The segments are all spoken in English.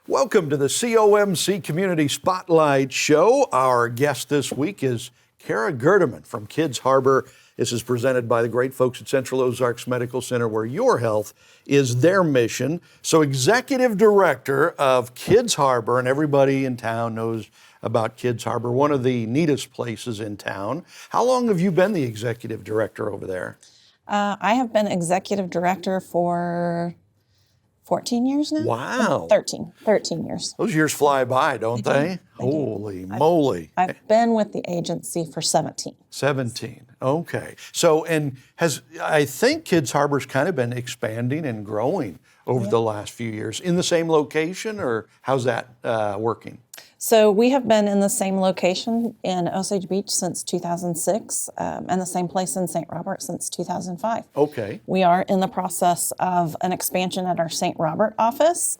Welcome to the COMC Community Spotlight Show. Our guest this week is Cara Gerdiman from Kids Harbor. This is presented by the great folks at Central Ozarks Medical Center, where your health is their mission. So, Executive Director of Kids Harbor, and everybody in town knows about Kids Harbor, one of the neatest places in town. How long have you been the Executive Director over there? I have been Executive Director for 14 years now? Wow. 13 years. Those years fly by, don't they? Holy moly. I've been with the agency for 17. 17, okay. So, and I think Kids Harbor's kind of been expanding and growing over the last few years. In the same location, or how's that working? So we have been in the same location in Osage Beach since 2006, and the same place in St. Robert since 2005. Okay. We are in the process of an expansion at our St. Robert office,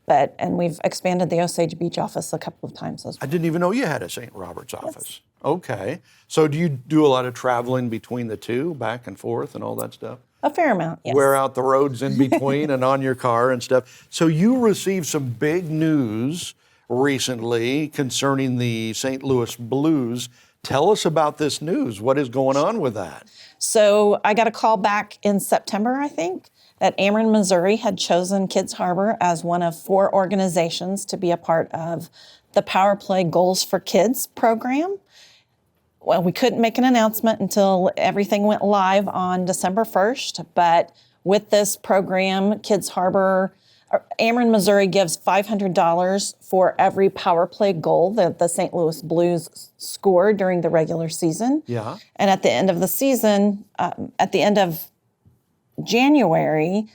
and we've expanded the Osage Beach office a couple of times as well. I didn't even know you had a St. Robert's office. Yes. Okay. So do you do a lot of traveling between the two, back and forth and all that stuff? A fair amount, yes. Wear out the roads in between and on your car and stuff. So you received some big news recently concerning the St. Louis Blues. Tell us about this news. What is going on with that? So I got a call back in September, I think, that Ameren, Missouri had chosen Kids Harbor as one of 4 organizations to be a part of the Power Play Goals for Kids program. Well, we couldn't make an announcement until everything went live on December 1st, but with this program, Kids Harbor, Ameren, Missouri gives $500 for every power play goal that the St. Louis Blues score during the regular season. Yeah. And at the end of the season, at the end of January,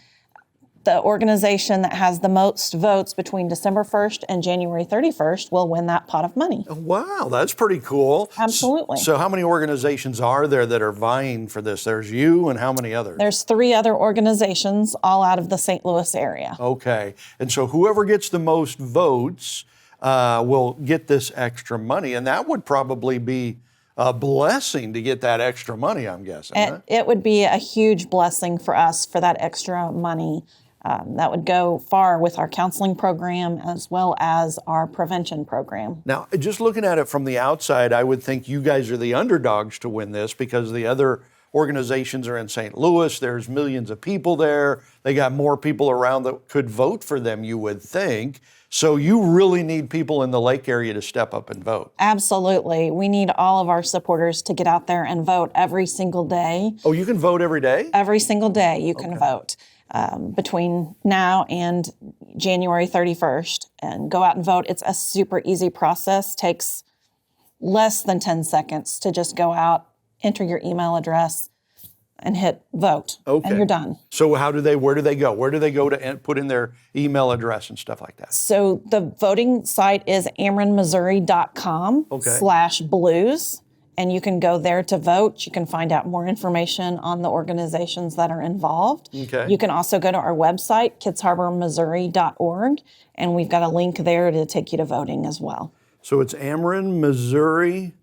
the organization that has the most votes between December 1st and January 31st will win that pot of money. Wow, that's pretty cool. Absolutely. So how many organizations are there that are vying for this? There's you and how many others? There's 3 other organizations, all out of the St. Louis area. Okay, and so whoever gets the most votes will get this extra money, and that would probably be a blessing to get that extra money, I'm guessing. It would be a huge blessing for us for that extra money. That would go far with our counseling program as well as our prevention program. Now, just looking at it from the outside, I would think you guys are the underdogs to win this because the other organizations are in St. Louis. There's millions of people there. They got more people around that could vote for them, you would think. So you really need people in the Lake area to step up and vote. Absolutely. We need all of our supporters to get out there and vote every single day. Oh, you can vote every day? Every single day you can vote. Between now and January 31st, and go out and vote. It's a super easy process. Takes less than 10 seconds to just go out, enter your email address, and hit vote, and you're done. So where do they go? Where do they go to put in their email address and stuff like that? So the voting site is amerenmissouri.com/blues. And you can go there to vote. You can find out more information on the organizations that are involved. Okay. You can also go to our website, kidsharbormissouri.org, and we've got a link there to take you to voting as well. So it's Ameren, Missouri/blues.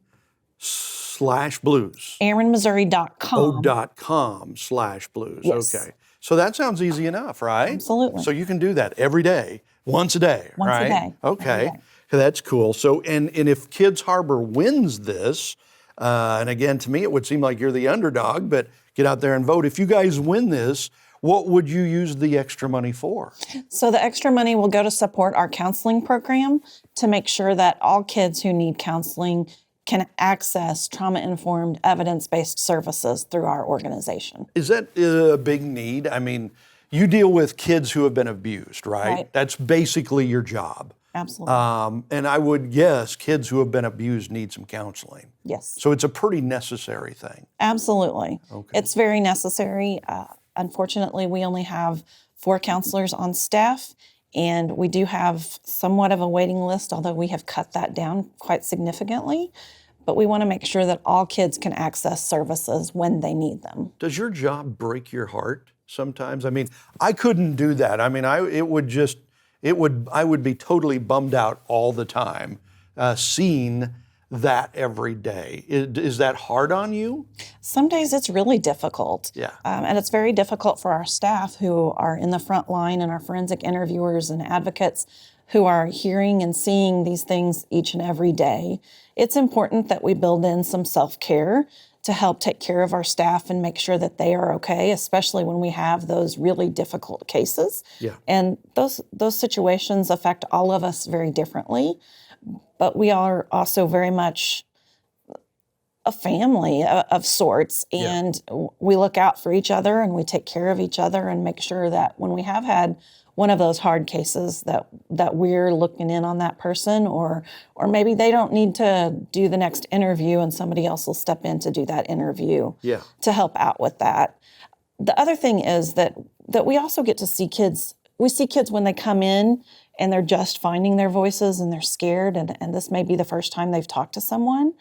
amerenmissouri.com. .com/blues. Yes. Okay. So that sounds easy enough, right? Absolutely. So you can do that every day, once a day, Once right? a day. Okay. Every day. That's cool. So, and if Kids Harbor wins this, and again, to me, it would seem like you're the underdog, but get out there and vote. If you guys win this, what would you use the extra money for? So the extra money will go to support our counseling program to make sure that all kids who need counseling can access trauma-informed, evidence-based services through our organization. Is that a big need? I mean, you deal with kids who have been abused, right? Right. That's basically your job. Absolutely. And I would guess kids who have been abused need some counseling. Yes. So it's a pretty necessary thing. Absolutely. Okay. It's very necessary. Unfortunately, we only have 4 counselors on staff, and we do have somewhat of a waiting list, although we have cut that down quite significantly. But we want to make sure that all kids can access services when they need them. Does your job break your heart sometimes? I mean, I couldn't do that. I mean, I would be totally bummed out all the time seeing that every day. Is that hard on you? Some days it's really difficult. Yeah. And it's very difficult for our staff who are in the front line and our forensic interviewers and advocates who are hearing and seeing these things each and every day. It's important that we build in some self-care to help take care of our staff and make sure that they are okay, especially when we have those really difficult cases. Yeah. And those situations affect all of us very differently. But we are also very much a family of sorts, and we look out for each other and we take care of each other and make sure that when we have had one of those hard cases that we're looking in on that person, or maybe they don't need to do the next interview and somebody else will step in to do that interview to help out with that. The other thing is that we also get to see kids. We see kids when they come in and they're just finding their voices and they're scared, and this may be the first time they've talked to someone.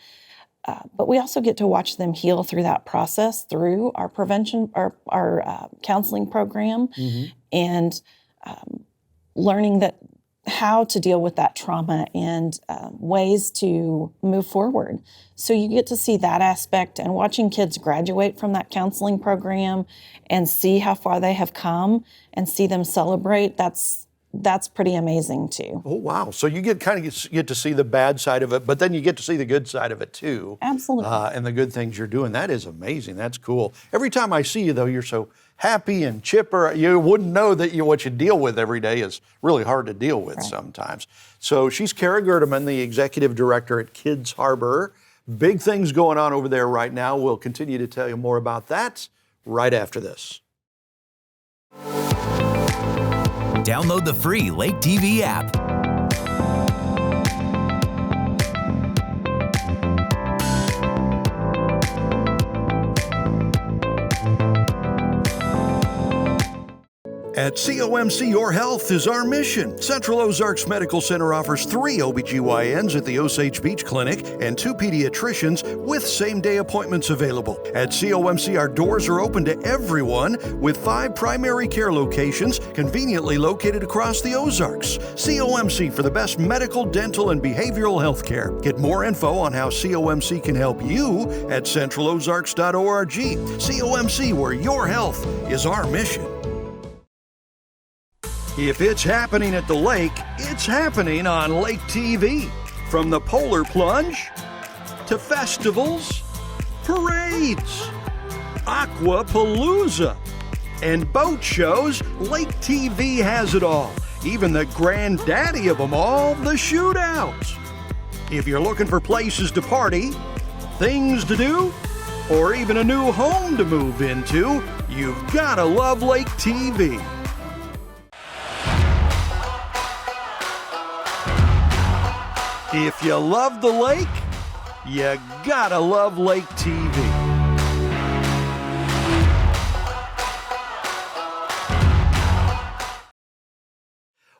But we also get to watch them heal through that process through our prevention, our counseling program, and learning that how to deal with that trauma and ways to move forward. So you get to see that aspect, and watching kids graduate from that counseling program and see how far they have come and see them celebrate, that's pretty amazing too. Oh, wow. So you get to see the bad side of it, but then you get to see the good side of it too. Absolutely. And the good things you're doing. That is amazing. That's cool. Every time I see you, though, you're so happy and chipper. You wouldn't know that what you deal with every day is really hard to deal with sometimes. So she's Cara Gerdiman, the executive director at Kids Harbor. Big things going on over there right now. We'll continue to tell you more about that right after this. Download the free Lake TV app. At COMC, your health is our mission. Central Ozarks Medical Center offers 3 OBGYNs at the Osage Beach Clinic and 2 pediatricians with same-day appointments available. At COMC, our doors are open to everyone with 5 primary care locations conveniently located across the Ozarks. COMC for the best medical, dental, and behavioral health care. Get more info on how COMC can help you at centralozarks.org. COMC, where your health is our mission. If it's happening at the lake, it's happening on Lake TV. From the polar plunge to festivals, parades, aquapalooza, and boat shows, Lake TV has it all. Even the granddaddy of them all, the shootout. If you're looking for places to party, things to do, or even a new home to move into, you've gotta love Lake TV. If you love the lake, you gotta love Lake TV.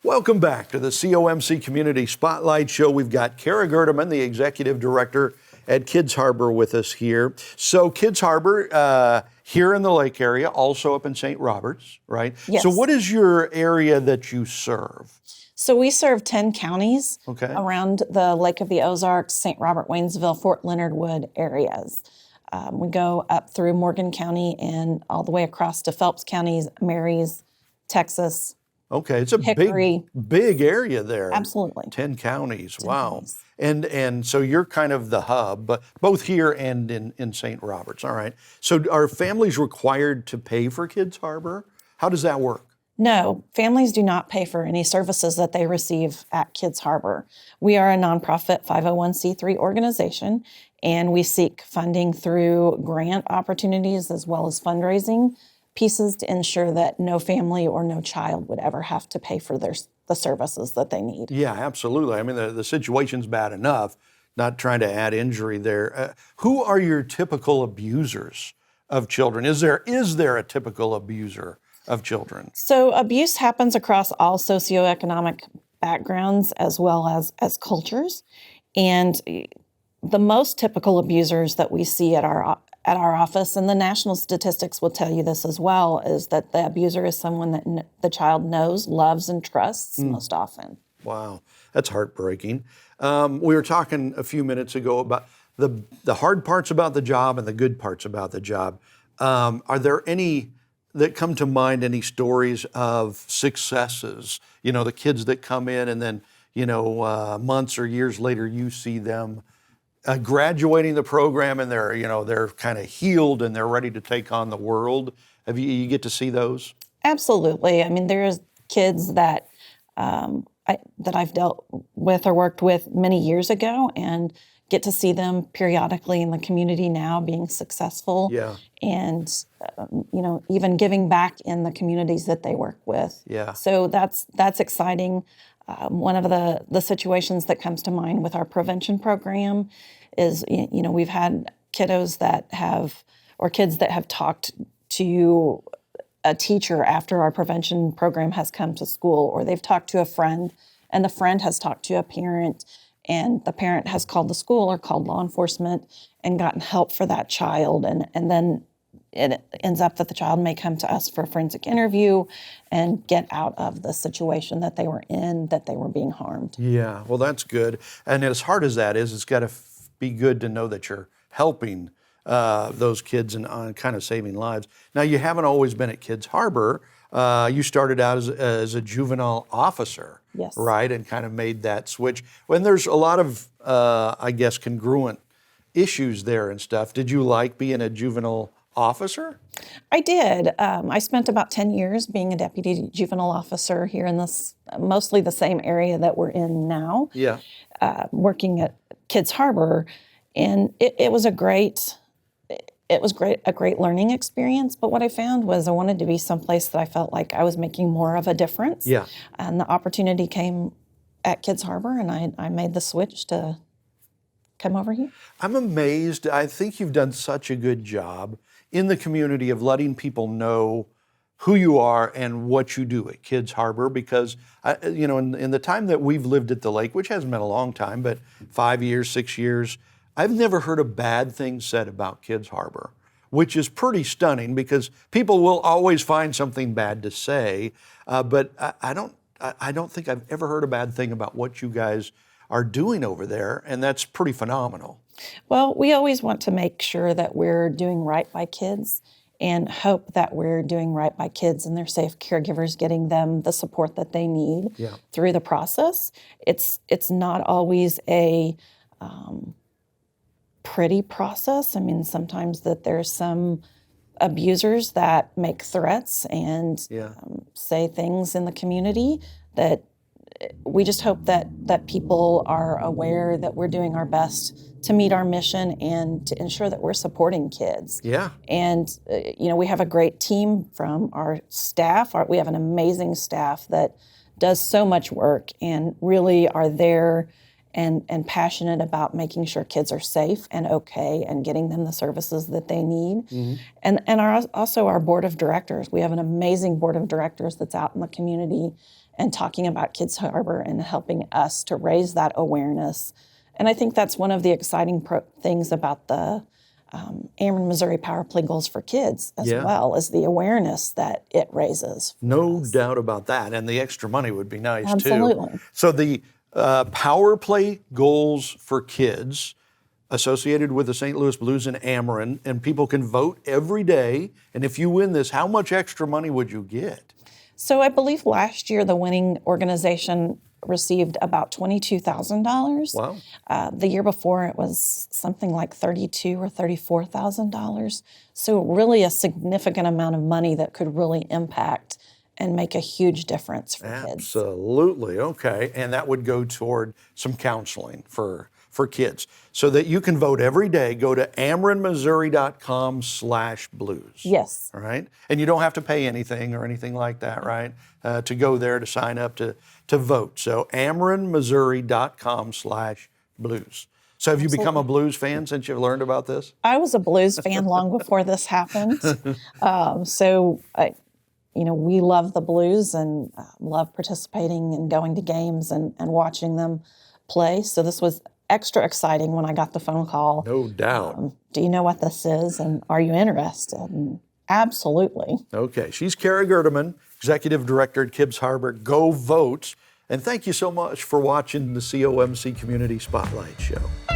Welcome back to the COMC Community Spotlight Show. We've got Cara Gerdiman, the Executive Director at Kids Harbor, with us here. So Kids Harbor, here in the lake area, also up in St. Roberts, right? Yes. So what is your area that you serve? So we serve 10 counties around the Lake of the Ozarks, St. Robert, Waynesville, Fort Leonard Wood areas. We go up through Morgan County and all the way across to Phelps County, Marys, Texas. Okay, it's a Hickory. big area there. Absolutely. 10 counties, 10 wow. counties. And so you're kind of the hub, but both here and in St. Roberts, all right. So are families required to pay for Kids Harbor? How does that work? No, families do not pay for any services that they receive at Kids Harbor. We are a nonprofit 501c3 organization, and we seek funding through grant opportunities as well as fundraising pieces to ensure that no family or no child would ever have to pay for the services that they need. Yeah, absolutely. I mean, the situation's bad enough, not trying to add injury there. Who are your typical abusers of children? Is there a typical abuser of children? So abuse happens across all socioeconomic backgrounds as well as cultures. And the most typical abusers that we see at our office, and the national statistics will tell you this as well, is that the abuser is someone that the child knows, loves, and trusts most often. Wow, that's heartbreaking. We were talking a few minutes ago about the hard parts about the job and the good parts about the job. Are there any that come to mind, any stories of successes? You know, the kids that come in and then, months or years later, you see them graduating the program and they're kind of healed and they're ready to take on the world. You get to see those? Absolutely. I mean, there's kids that that I've dealt with or worked with many years ago, and get to see them periodically in the community now being successful. Yeah. And even giving back in the communities that they work with. Yeah. So that's exciting. One of the situations that comes to mind with our prevention program is we've had kiddos that have, or kids that have talked to a teacher after our prevention program has come to school, or they've talked to a friend and the friend has talked to a parent, and the parent has called the school or called law enforcement and gotten help for that child. And then it ends up that the child may come to us for a forensic interview and get out of the situation that they were in, that they were being harmed. Yeah, well, that's good. And as hard as that is, it's got to be good to know that you're helping those kids and on kind of saving lives. Now, you haven't always been at Kids Harbor. You started out as a juvenile officer, Yes. right? And kind of made that switch. When there's a lot of, I guess, congruent issues there and stuff. Did you like being a juvenile officer? I did. I spent about 10 years being a deputy juvenile officer here in this, mostly the same area that we're in now. Yeah. Working at Kids Harbor, and it was a great learning experience. But what I found was I wanted to be someplace that I felt like I was making more of a difference. Yeah. And the opportunity came at Kids Harbor, and I made the switch to come over here. I'm amazed. I think you've done such a good job in the community of letting people know who you are and what you do at Kids Harbor, because in the time that we've lived at the lake, which hasn't been a long time, but 5 years, 6 years, I've never heard a bad thing said about Kids Harbor, which is pretty stunning because people will always find something bad to say, but I don't think I've ever heard a bad thing about what you guys are doing over there, and that's pretty phenomenal. Well, we always want to make sure that we're doing right by kids and hope that we're doing right by kids and their safe caregivers, getting them the support that they need through the process. It's not always a pretty process. I mean, sometimes that there's some abusers that make threats and say things in the community that we just hope that people are aware that we're doing our best to meet our mission and to ensure that we're supporting kids. Yeah. And, we have a great team from our staff. We have an amazing staff that does so much work and really are there and passionate about making sure kids are safe and okay and getting them the services that they need. Mm-hmm. And also our board of directors. We have an amazing board of directors that's out in the community and talking about Kids Harbor and helping us to raise that awareness. And I think that's one of the exciting things about the Ameren, Missouri Power Play Goals for Kids as well, is the awareness that it raises. No doubt about that. And the extra money would be nice, Absolutely. too. So the Power Play Goals for Kids associated with the St. Louis Blues and Ameren, and people can vote every day. And if you win this, how much extra money would you get? So I believe last year the winning organization received about $22,000. Wow. The year before it was something like $32,000 or $34,000. So really a significant amount of money that could really impact and make a huge difference for kids. Absolutely. Okay. And that would go toward some counseling for kids. So that you can vote every day, go to amerenmissouri.com/blues. Yes. All right. And you don't have to pay anything or anything like that, right? To go there to sign up to vote. So amerenmissouri.com/blues. So have you become a Blues fan since you've learned about this? I was a Blues fan long before this happened. We love the Blues and love participating and going to games and watching them play. So this was extra exciting when I got the phone call. No doubt. Do you know what this is, and are you interested? And absolutely. Okay. She's Cara Gerdiman, Executive Director at Kids Harbor. Go vote And thank you so much for watching the COMC Community Spotlight Show.